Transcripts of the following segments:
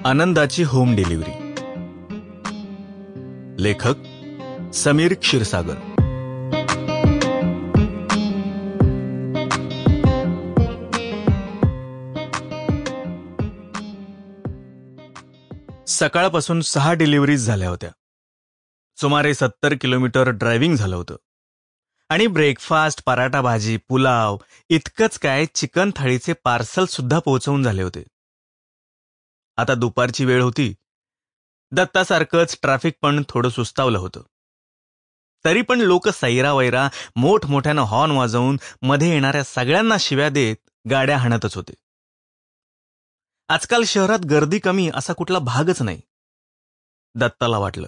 आनंदाची home delivery. लेखक समीर क्षीरसागर. सकाळपासून 6 डिलिव्हरीज झाल्या होत्या. सुमारे 70 किलोमीटर ड्रायव्हिंग झालं होतं. आणि ब्रेकफास्ट, पराठा भाजी, पुलाव इतकंच काय चिकन थाळीचे पार्सल सुद्धा पोहोचवून झाले होते. आता दुपारची वेळ होती. दत्तासारखंच ट्रॅफिक पण थोडं सुस्तावलं होतं. तरी पण लोक सैरावैरा मोठमोठ्यानं हॉर्न वाजवून मध्ये येणाऱ्या सगळ्यांना शिव्या देत गाड्या हाणतच होते. आजकाल शहरात गर्दी कमी असा कुठला भागच नाही. दत्ताला वाटलं,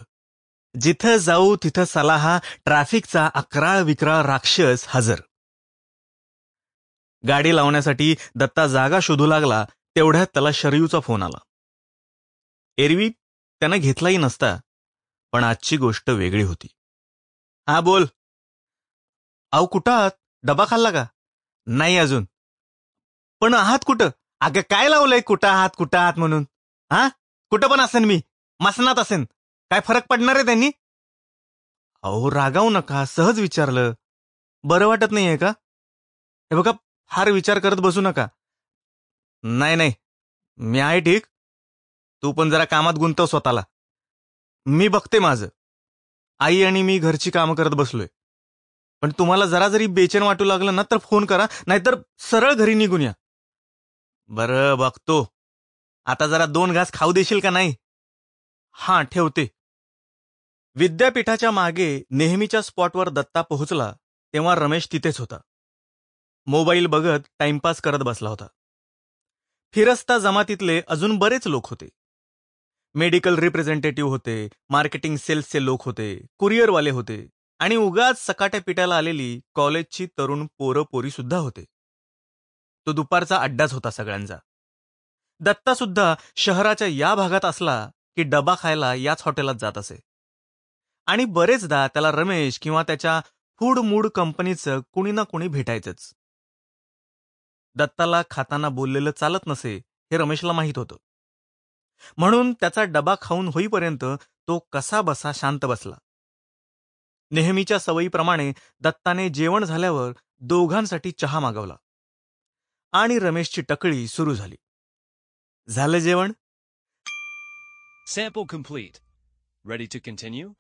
जिथं जाऊ तिथं साला हा ट्रॅफिकचा अकराळ विक्राळ राक्षस हजर. गाडी लावण्यासाठी दत्ता जागा शोधू लागला. तेवढ्यात त्याला शरयूचा फोन आला. एरवी त्यानं घेतलाही नसता, पण आजची गोष्ट वेगळी होती. हा बोल. अहो कुठं आहात? डबा खाल्ला का? नाही अजून. पण आहात कुठं? अगं काय लावलंय कुठं आहात म्हणून? हा, कुठं पण असेन मी, मसनात असेन, काय फरक पडणार आहे त्यांनी? अहो रागावू नका, सहज विचारलं. बरं वाटत नाहीये का? हे बघा, फार विचार करत बसू नका. नाही नाही, मी आहे ठीक. तू पण जरा कामात गुंतव स्वतःला. मी बघते माझं. आई आणि मी घरची कामं करत बसलोय. पण तुम्हाला जरा जरी बेचैन वाटू लागलं ना तर फोन करा, नाहीतर सरळ घरी निघून या. बरं बघतो. आता जरा 2 घास खाऊ देशील का नाही? हां, ठेवते. विद्यापीठाच्या मागे नेहमीच्या स्पॉटवर दत्ता पोहोचला तेव्हा रमेश तिथेच होता. मोबाईल बघत टाइमपास करत बसला होता. फिरस्ता जमातीतले अजून बरेच लोक होते. मेडिकल रिप्रेझेंटेटिव्ह होते, मार्केटिंग सेल्सचे लोक होते, कुरिअरवाले होते आणि उगाच सकाट्या पिट्याला आलेली कॉलेजची तरुण पोरं पोरी सुद्धा होते. तो दुपारचा अड्डाच होता सगळ्यांचा. दत्ता सुद्धा शहराच्या या भागात असला की डबा खायला याच हॉटेलात जात असे. आणि बरेचदा त्याला रमेश किंवा त्याच्या फूड मूड कंपनीचं कुणी ना कुणी भेटायचंच. दत्ताला खाताना बोललेलं चालत नसे हे रमेशला माहीत होतं. म्हणून त्याचा डबा खाऊन होईपर्यंत तो कसा बसा शांत बसला. नेहमीच्या सवयीप्रमाणे दत्ताने जेवण झाल्यावर दोघांसाठी चहा मागवला आणि रमेशची टकळी सुरू झाली. झालं जेवण? Sample complete. Ready to continue?